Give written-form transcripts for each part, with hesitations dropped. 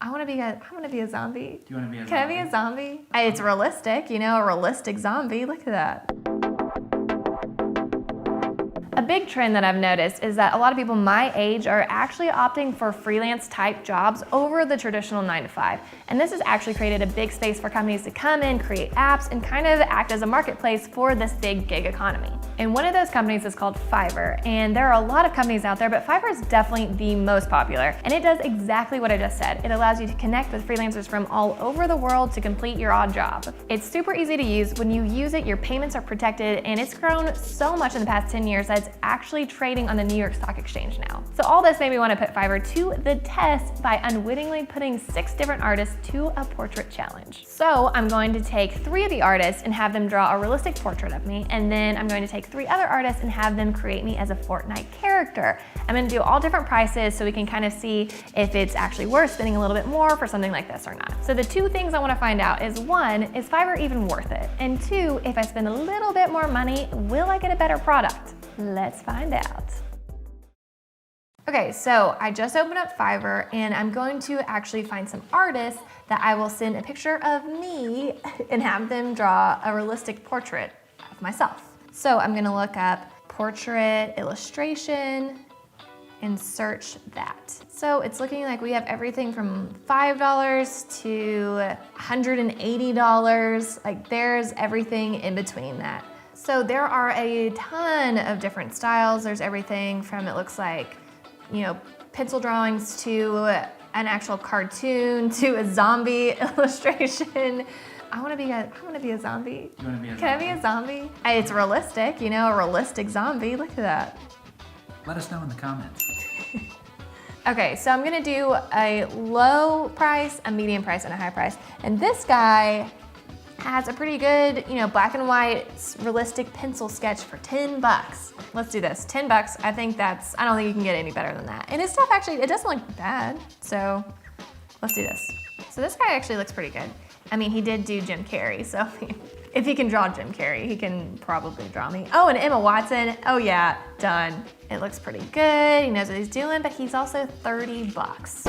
I want to be a zombie. Do you want to be a zombie? Can I be a zombie? It's realistic, you know, a realistic zombie. Look at that. A big trend that I've noticed is that a lot of people my age are actually opting for freelance type jobs over the traditional 9-to-5. And this has actually created a big space for companies to come in, create apps, and kind of act as a marketplace for this big gig economy. And one of those companies is called Fiverr. And there are a lot of companies out there, but Fiverr is definitely the most popular. And it does exactly what I just said. It allows you to connect with freelancers from all over the world to complete your odd job. It's super easy to use. When you use it, your payments are protected, and it's grown so much in the past 10 years that it's actually trading on the New York Stock Exchange now. So all this made me want to put Fiverr to the test by unwittingly putting 6 different artists to a portrait challenge. So I'm going to take 3 of the artists and have them draw a realistic portrait of me, and then I'm going to take 3 other artists and have them create me as a FORTNITE character. I'm going to do all different prices so we can kind of see if it's actually worth spending a little bit more for something like this or not. So the 2 things I want to find out is 1, is Fiverr even worth it? And 2, if I spend a little bit more money, will I get a better product? Let's find out. Okay, so I just opened up Fiverr and I'm going to actually find some artists that I will send a picture of me and have them draw a realistic portrait of myself. So I'm gonna look up portrait illustration and search that. So it's looking like we have everything from $5 to $180. Like there's everything in between that. So there are a ton of different styles. There's everything from, it looks like, you know, pencil drawings to an actual cartoon to a zombie illustration. I want to be a zombie. You want to be a zombie? Can I be a zombie? It's realistic, you know, a realistic zombie. Look at that. Let us know in the comments. Okay, so I'm gonna do a low price, a medium price, and a high price. And this guy has a pretty good, you know, black and white realistic pencil sketch for 10 bucks. Let's do this, 10 bucks. I don't think you can get any better than that. And his stuff actually, it doesn't look bad. So let's do this. So this guy actually looks pretty good. I mean, he did do Jim Carrey, so if he can draw Jim Carrey, he can probably draw me. Oh, and Emma Watson, oh yeah, done. It looks pretty good, he knows what he's doing, but he's also 30 bucks.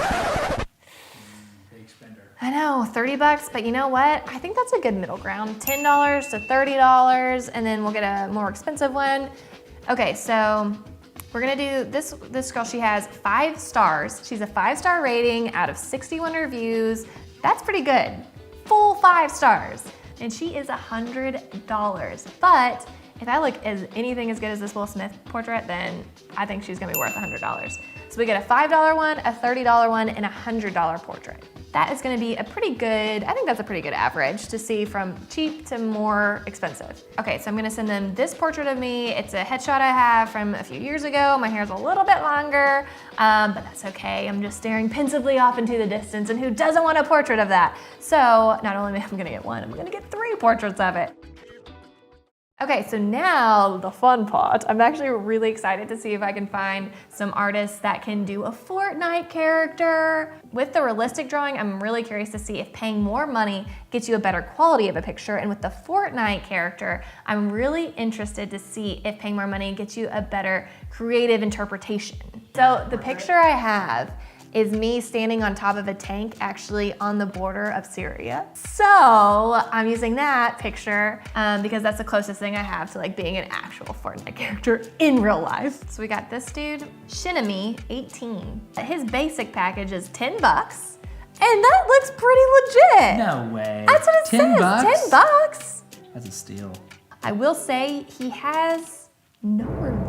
Big spender. I know, 30 bucks, but you know what? I think that's a good middle ground. $10 to $30, and then we'll get a more expensive one. Okay, so we're gonna do this girl, she has 5 stars. She's a 5-star rating out of 61 reviews. That's pretty good. Full 5 stars. And she is $100. But if I look as anything as good as this Will Smith portrait, then I think she's gonna be worth $100. So we get a $5 one, a $30 one, and a $100 portrait. That is gonna be a pretty good, I think that's a pretty good average to see from cheap to more expensive. Okay, so I'm gonna send them this portrait of me. It's a headshot I have from a few years ago. My hair's a little bit longer, but that's okay. I'm just staring pensively off into the distance, and who doesn't want a portrait of that? So not only am I gonna get one, I'm gonna get 3 portraits of it. Okay, so now the fun part. I'm actually really excited to see if I can find some artists that can do a FORTNITE character. With the realistic drawing, I'm really curious to see if paying more money gets you a better quality of a picture. And with the FORTNITE character, I'm really interested to see if paying more money gets you a better creative interpretation. So the picture I have is me standing on top of a tank actually on the border of Syria. So I'm using that picture because that's the closest thing I have to like being an actual FORTNITE character in real life. So we got this dude, Shinami 18. His basic package is 10 bucks. And that looks pretty legit. No way. That's what it 10 says, bucks? 10 bucks. That's a steal. I will say he has no reviews.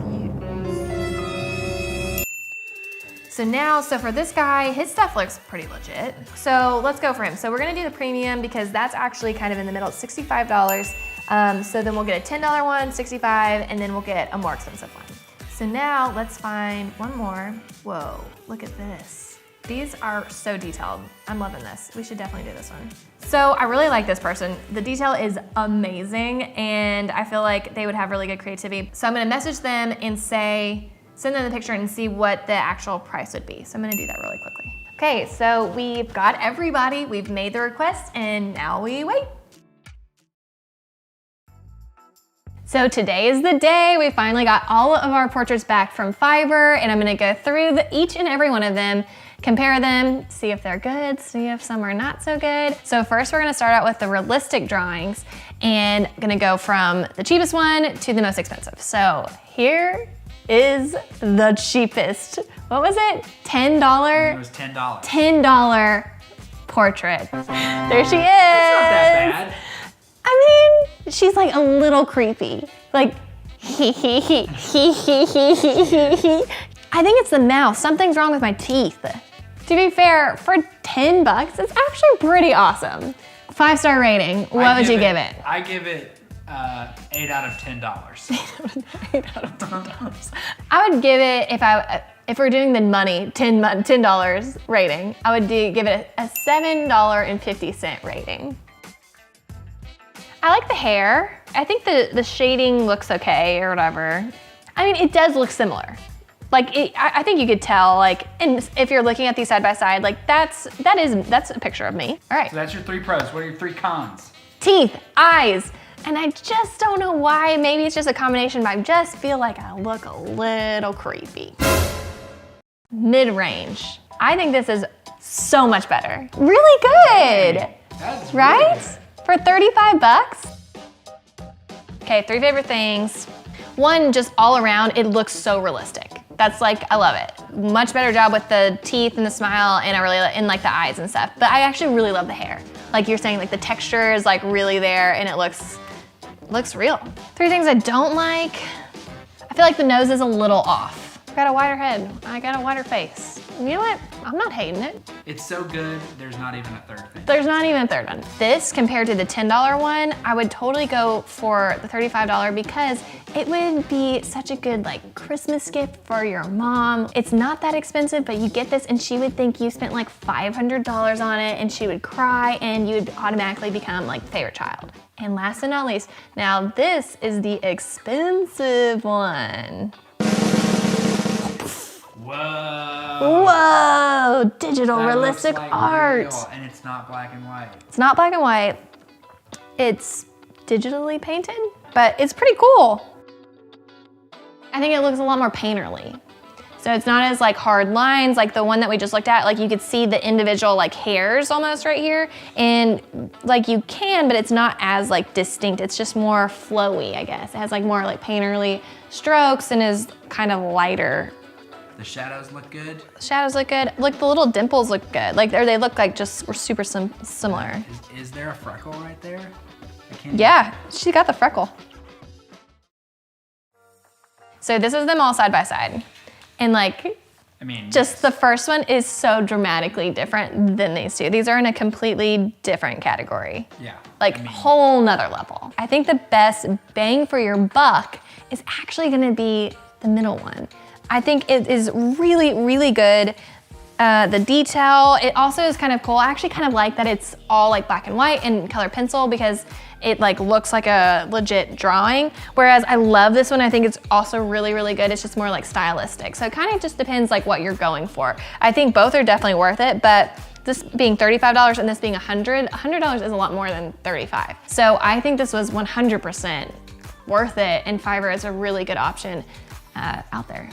So for this guy, his stuff looks pretty legit. So let's go for him. So we're gonna do the premium because that's actually kind of in the middle, it's $65. So then we'll get a $10 one, $65, and then we'll get a more expensive one. So now let's find one more. Whoa, look at this. These are so detailed. I'm loving this. We should definitely do this one. So I really like this person. The detail is amazing, and I feel like they would have really good creativity. So I'm gonna message them and send them the picture and see what the actual price would be. So I'm gonna do that really quickly. Okay, so we've got everybody, we've made the request, and now we wait. So today is the day. We finally got all of our portraits back from Fiverr, and I'm gonna go through each and every one of them compare them, see if they're good, see if some are not so good. So first we're gonna start out with the realistic drawings and gonna go from the cheapest one to the most expensive. So here is the cheapest. What was it? $10? It was $10. $10 portrait. There she is. That's not that bad. I mean, she's like a little creepy. Like, I think it's the mouth. Something's wrong with my teeth. To be fair, for 10 bucks, it's actually pretty awesome. 5-star rating, what would you give it? I give it 8 out of $10. 8 out of $10. I would give it, if we're doing the money, $10 rating, I would give it a $7.50 rating. I like the hair. I think the shading looks okay or whatever. I mean, it does look similar. Like, I think you could tell, like, and if you're looking at these side by side, like that's a picture of me. All right. So that's your 3 pros. What are your 3 cons? Teeth, eyes, and I just don't know why. Maybe it's just a combination, but I just feel like I look a little creepy. Mid-range. I think this is so much better. Really good. That's right? Really good. For 35 bucks? Okay, 3 favorite things. One, just all around, it looks so realistic. That's like, I love it. Much better job with the teeth and the smile and like the eyes and stuff. But I actually really love the hair. Like you're saying, like the texture is like really there and it looks real. 3 things I don't like. I feel like the nose is a little off. I got a wider head, I got a wider face. You know what? I'm not hating it. It's so good, there's not even a third thing. There's not even a third one. This, compared to the $10 one, I would totally go for the $35 because it would be such a good like Christmas gift for your mom. It's not that expensive, but you get this and she would think you spent like $500 on it and she would cry and you'd automatically become like favorite child. And last but not least, now this is the expensive one. Whoa. Whoa, digital That realistic looks like art. real, and it's not black and white. It's not black and white. It's digitally painted, but it's pretty cool. I think it looks a lot more painterly. So it's not as like hard lines, like the one that we just looked at, like you could see the individual like hairs almost right here. And like you can, but it's not as like distinct. It's just more flowy, I guess. It has like more like painterly strokes and is kind of lighter. The shadows look good. Shadows look good. Look, the little dimples look good. Like, or they look like just were super similar. Is there a freckle right there? I can't. Yeah, she got the freckle. So this is them all side by side. And like, I mean, just the first one is so dramatically different than these two. These are in a completely different category. Yeah. Like whole nother level. I think the best bang for your buck is actually gonna be the middle one. I think it is really, really good. The detail, it also is kind of cool. I actually kind of like that it's all like black and white and color pencil because it like looks like a legit drawing. Whereas I love this one. I think it's also really, really good. It's just more like stylistic. So it kind of just depends like what you're going for. I think both are definitely worth it, but this being $35 and this being $100 is a lot more than $35. So I think this was 100% worth it, and Fiverr is a really good option out there.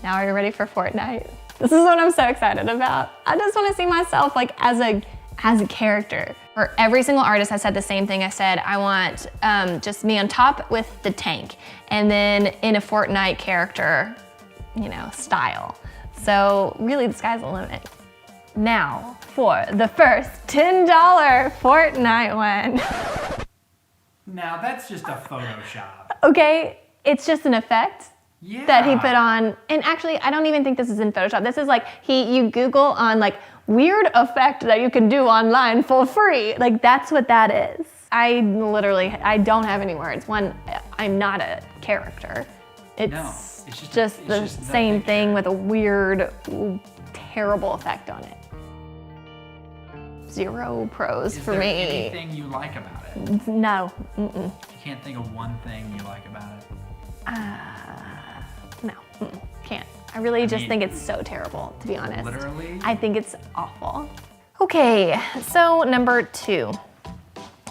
Now are you ready for Fortnite? This is what I'm so excited about. I just want to see myself like as a character. For every single artist, I said the same thing. I said, I want just me on top with the tank, and then in a Fortnite character, you know, style. So really the sky's the limit. Now for the first $10 Fortnite one. Now that's just a Photoshop. Okay, it's just an effect. Yeah. That he put on, and actually I don't even think this is in Photoshop. This is like, you Google on like weird effect that you can do online for free. Like that's what that is. I don't have any words. One, I'm not a character. It's just the same thing with a weird, terrible effect on it. 0 pros for me. Is there anything you like about it? No. You can't think of one thing you like about it? No, can't. I really just think it's so terrible, to be honest. Literally? I think it's awful. Okay, so number two.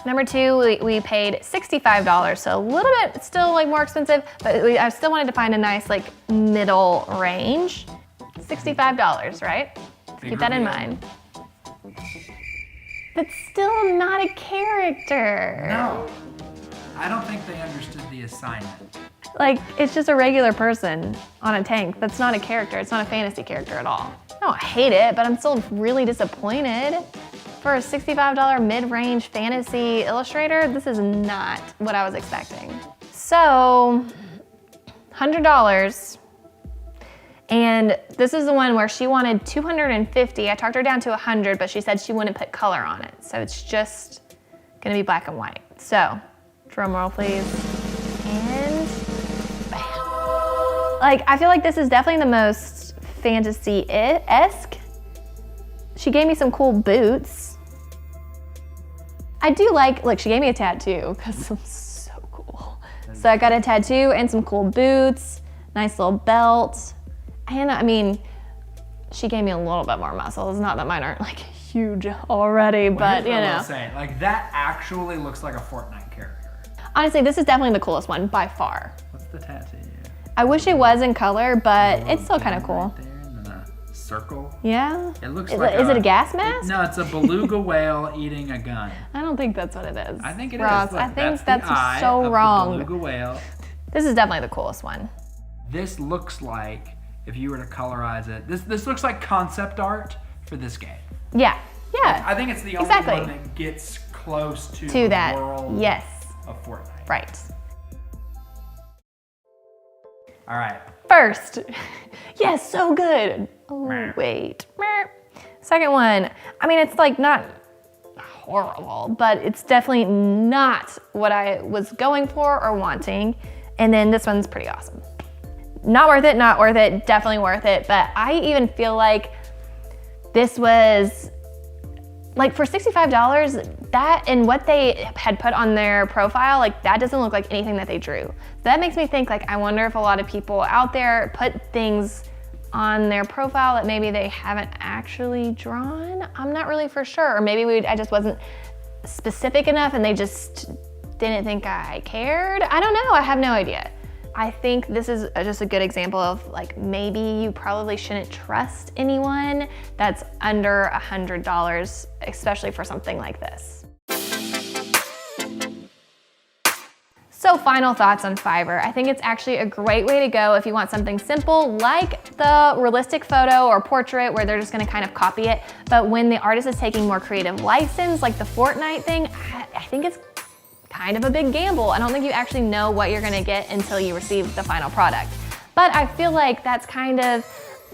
Number two, we paid $65, so a little bit still like more expensive, but I still wanted to find a nice like middle range. $65, right? Big Keep that in reveal. mind. But still not a character. No. I don't think they understood the assignment. Like, it's just a regular person on a tank. That's not a character. It's not a fantasy character at all. I don't hate it, but I'm still really disappointed. For a $65 mid-range fantasy illustrator, this is not what I was expecting. So, $100. And this is the one where she wanted 250. I talked her down to 100, but she said she wouldn't put color on it. So it's just gonna be black and white. So, drum roll please. And bam. Like, I feel like this is definitely the most fantasy-esque. She gave me some cool boots. I do like, look, she gave me a tattoo because I'm so cool. So I got a tattoo and some cool boots, nice little belt. And I mean, she gave me a little bit more muscle. It's not that mine aren't like huge already, but Here's you what I know. will say. Like, that actually looks like a FORTNITE character. Honestly, this is definitely the coolest one by far. What's the tattoo? I wish it was in color, but A it's still kind of gun cool. Right there, and then a circle. Yeah? It looks Is like it a gas mask? No, it's a beluga whale eating a gun. I don't think that's what it is. I think it is. Ross, Look, I think that's the eye so of the wrong. beluga whale. This is definitely the coolest one. This looks like, if you were to colorize it, this looks like concept art for this game. Yeah, yeah. I think it's the only Exactly. one that gets close to To the that, world yes, of FORTNITE. right. All right. First, yes, so good. Oh, wait. Second one, I mean, it's like not horrible, but it's definitely not what I was going for or wanting. And then this one's pretty awesome. Not worth it, not worth it, definitely worth it. But I even feel like this was, like for $65, that and what they had put on their profile, like that doesn't look like anything that they drew. So that makes me think, like, I wonder if a lot of people out there put things on their profile that maybe they haven't actually drawn. I'm not really for sure. Or maybe I just wasn't specific enough and they just didn't think I cared. I don't know, I have no idea. I think this is just a good example of, like, maybe you probably shouldn't trust anyone that's under $100, especially for something like this. So final thoughts on Fiverr. I think it's actually a great way to go if you want something simple like the realistic photo or portrait where they're just gonna kind of copy it. But when the artist is taking more creative license, like the FORTNITE thing, I think it's kind of a big gamble. I don't think you actually know what you're gonna get until you receive the final product. But I feel like that's kind of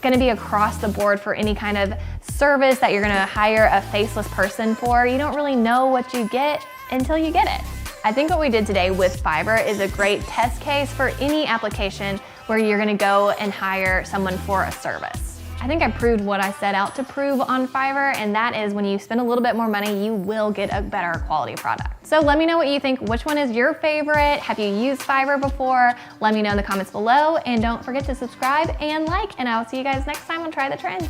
gonna be across the board for any kind of service that you're gonna hire a faceless person for. You don't really know what you get until you get it. I think what we did today with Fiverr is a great test case for any application where you're gonna go and hire someone for a service. I think I proved what I set out to prove on Fiverr, and that is when you spend a little bit more money, you will get a better quality product. So let me know what you think. Which one is your favorite? Have you used Fiverr before? Let me know in the comments below, and don't forget to subscribe and like, and I'll see you guys next time on Try the Trend.